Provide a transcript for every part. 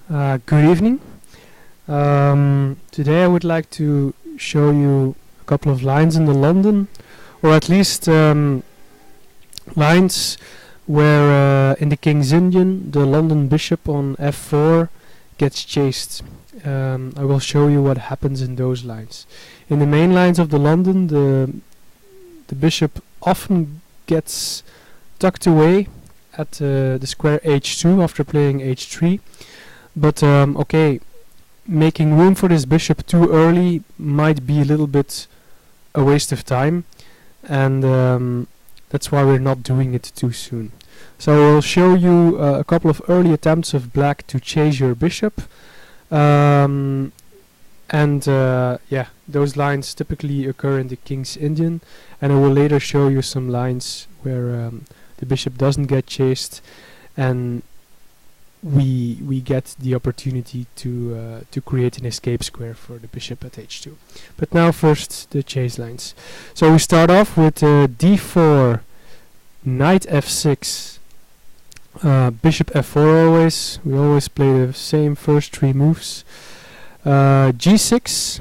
Good evening. Today I would like to show you a couple of lines in the London, or at least lines where in the King's Indian the London bishop on f4 gets chased. I will show you what happens in those lines. In the main lines of the London, the bishop often gets tucked away at the square h2 after playing h3. But okay, making room for this bishop too early might be a little bit a waste of time, and that's why we're not doing it too soon. So I'll show you a couple of early attempts of black to chase your bishop, and yeah, those lines typically occur in the King's Indian, and I will later show you some lines where the bishop doesn't get chased, and we get the opportunity to create an escape square for the bishop at h2. But now first the chase lines. So we start off with d4, knight f6, bishop f4 always. We always play the same first three moves. G6,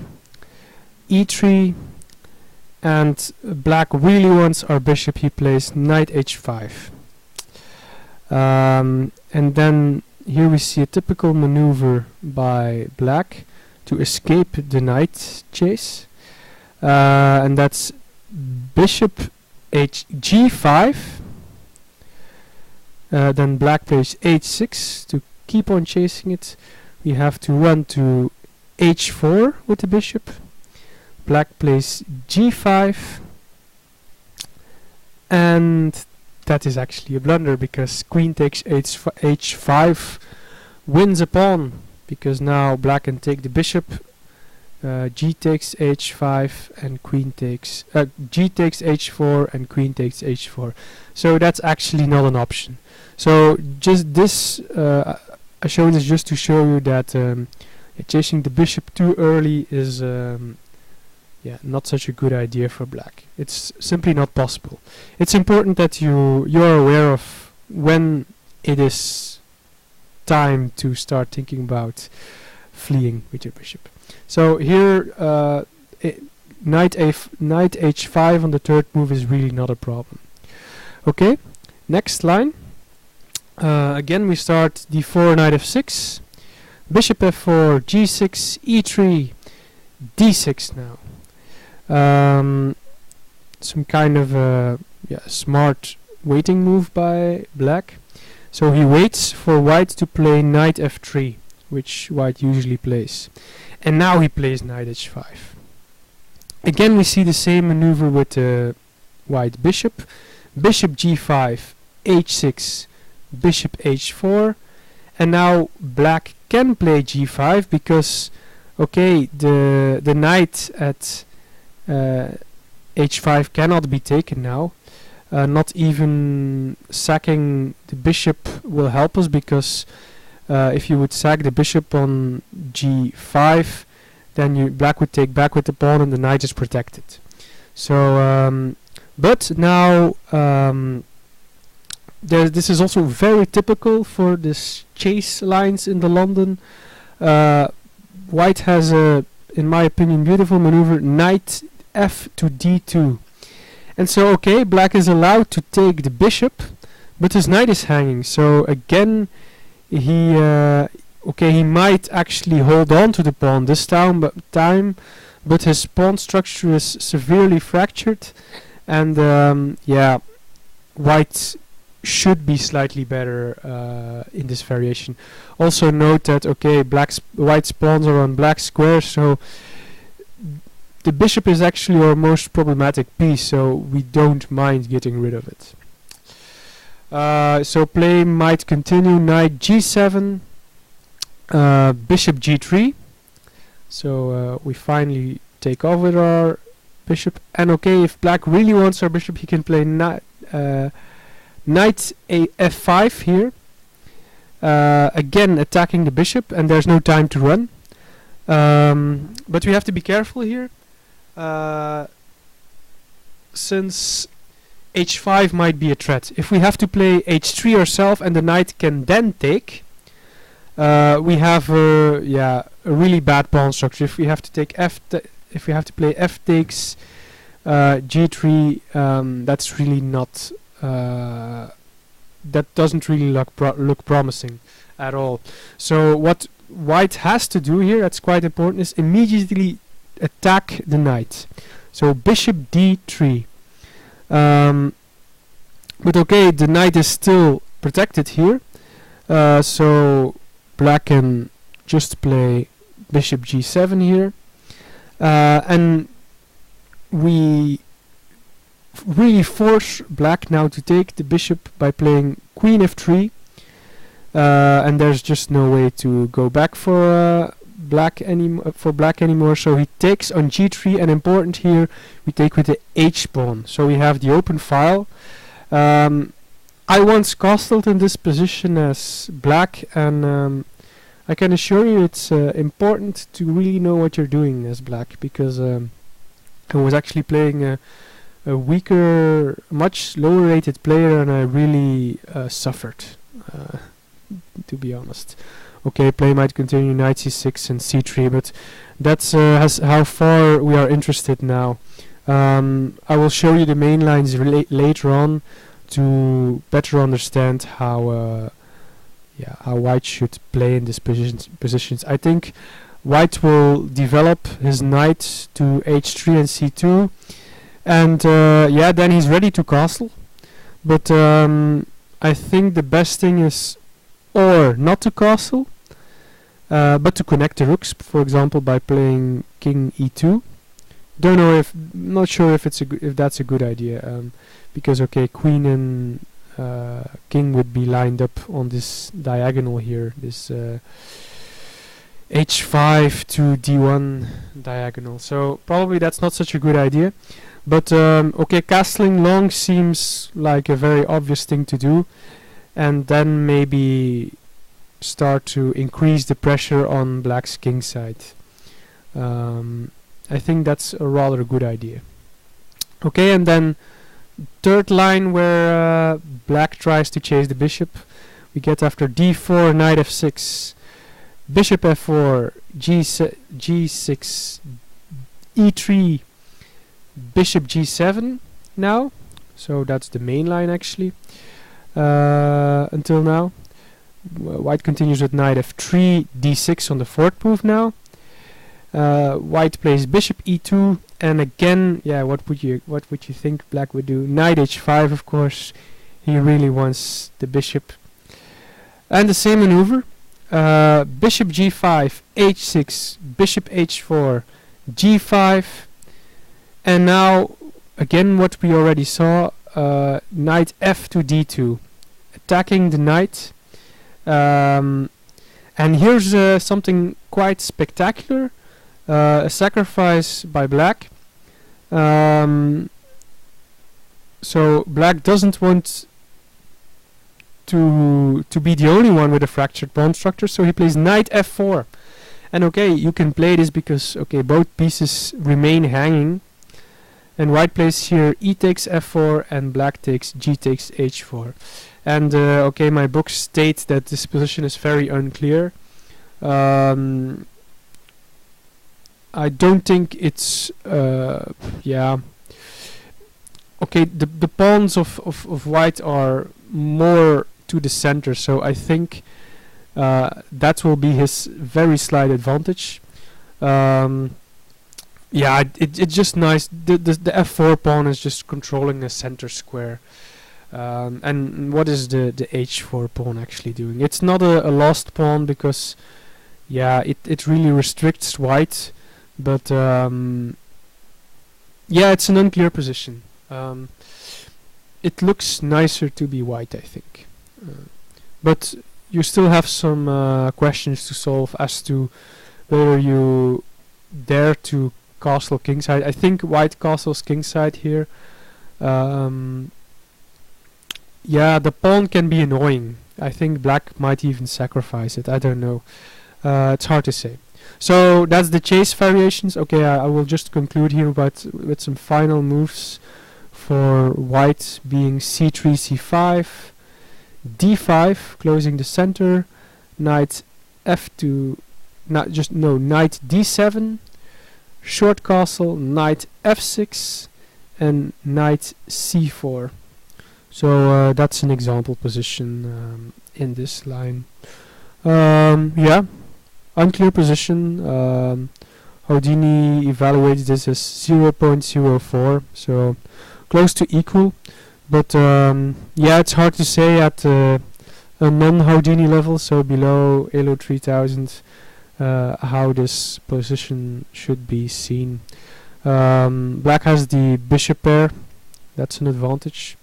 e3, and black really wants our bishop. He plays knight h5. And then here we see a typical maneuver by black to escape the knight chase, and that's bishop g5. Then black plays h6 to keep on chasing it. We have to run to h4 with the bishop. Black plays g5, and that is actually a blunder, because queen takes h5 wins a pawn, because now black can take the bishop. G takes h5 and queen takes g takes h4 and queen takes h4. So that's actually not an option. So just this I show this just to show you that chasing the bishop too early is not such a good idea for black. It's simply not possible. It's important that you're aware of when it is time to start thinking about fleeing with your bishop. So here knight h5 on the third move is really not a problem. Okay, next line. Again we start d4, knight f6, bishop f4, g6, e3, d6 now. Some kind of smart waiting move by black. So he waits for white to play knight f3, which white usually plays, and now he plays knight h5. Again we see the same maneuver with the white bishop. Bishop g5, h6, bishop h4, and now black can play g5 because okay, the knight at h5 cannot be taken now. Not even sacking the bishop will help us, because if you would sack the bishop on g5, then black would take back with the pawn and the knight is protected. So but now this is also very typical for this chase lines in the London. White has a, in my opinion, beautiful maneuver, knight f to d2. And so okay, black is allowed to take the bishop, but his knight is hanging. So again he might actually hold on to the pawn this time, but his pawn structure is severely fractured, and white should be slightly better in this variation. Also note that okay, white's pawns are on black squares, so the bishop is actually our most problematic piece, so we don't mind getting rid of it. So play might continue, knight g7, bishop g3. So we finally take off with our bishop, and okay, if black really wants our bishop, he can play knight f5 here. Again attacking the bishop, and there's no time to run. But we have to be careful here. Since h5 might be a threat. If we have to play h3 ourselves and the knight can then take, we have a really bad pawn structure. If we have to take if we have to play f takes g3, that's really not that doesn't really look promising at all. So what white has to do here, that's quite important, is immediately attack the knight. So bishop d3. But okay, the knight is still protected here. So black can just play bishop g7 here. And we really force black now to take the bishop by playing queen f3. And there's just no way to go back for black anymore. So he takes on g3, and important here, we take with the h pawn. So we have the open file. I once castled in this position as black, and I can assure you it's important to really know what you're doing as black, because I was actually playing a weaker, much lower rated player, and I really suffered, to be honest. Okay, play might continue, knight c6 and c3, but that's how far we are interested now. I will show you the main lines later on to better understand how white should play in these positions. I think white will develop his knight to h3 and c2, and then he's ready to castle. But I think the best thing is or not to castle, but to connect the rooks, for example, by playing king e2. Not sure if that's a good idea, because okay, queen and king would be lined up on this diagonal here, this h5 to d1 diagonal. So probably that's not such a good idea. But okay, castling long seems like a very obvious thing to do, and then maybe start to increase the pressure on black's king side. I think that's a rather good idea. Okay, and then third line where black tries to chase the bishop, we get after d4, knight f6, bishop f4, g6, e3, bishop g7 now. So that's the main line actually until now. White continues with knight f3, d6 on the fourth move now. White plays bishop e2, and again, what would you think black would do? Knight h5, of course. He really wants the bishop. And the same maneuver. Bishop g5, h6, bishop h4, g5, and now again what we already saw. Knight f to d2, attacking the knight. And here's something quite spectacular. A sacrifice by black. So black doesn't want to be the only one with a fractured pawn structure, so he plays knight f4. And okay, you can play this because okay, both pieces remain hanging, and white plays here e takes f4 and black takes g takes h4. And okay, my book states that this position is very unclear. I don't think it's okay, the pawns of white are more to the center, so I think that will be his very slight advantage. It's just nice. The f4 pawn is just controlling the center square. And what is the h4 pawn actually doing? It's not a lost pawn because it really restricts white. But it's an unclear position. It looks nicer to be white, I think. But you still have some questions to solve as to whether you dare to castle kingside. I think white castles kingside here. The pawn can be annoying. I think black might even sacrifice it. I don't know. It's hard to say. So that's the chase variations. Okay, I will just conclude here with some final moves for white, being c3, c5, d5, closing the center, knight f2, knight d7, short castle, knight f6, and knight c4. So that's an example position in this line. Yeah, unclear position. Houdini evaluates this as 0.04, so close to equal. But yeah, it's hard to say at a non-Houdini level, so below ELO 3000, how this position should be seen. Black has the bishop pair, that's an advantage.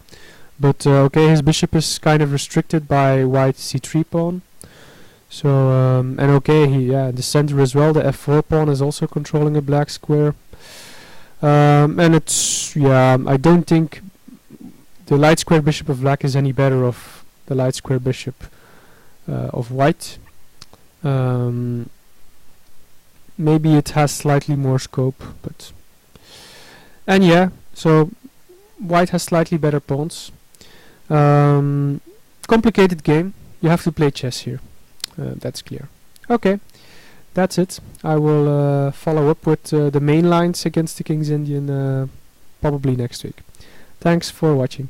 But okay, his bishop is kind of restricted by white c3 pawn. So and okay, the center as well. The f4 pawn is also controlling a black square. And it's I don't think the light square bishop of black is any better of the light square bishop of white. Maybe it has slightly more scope, but so white has slightly better pawns. Complicated game. You have to play chess here. That's clear. Okay, that's it. I will follow up with the main lines against the King's Indian probably next week. Thanks for watching.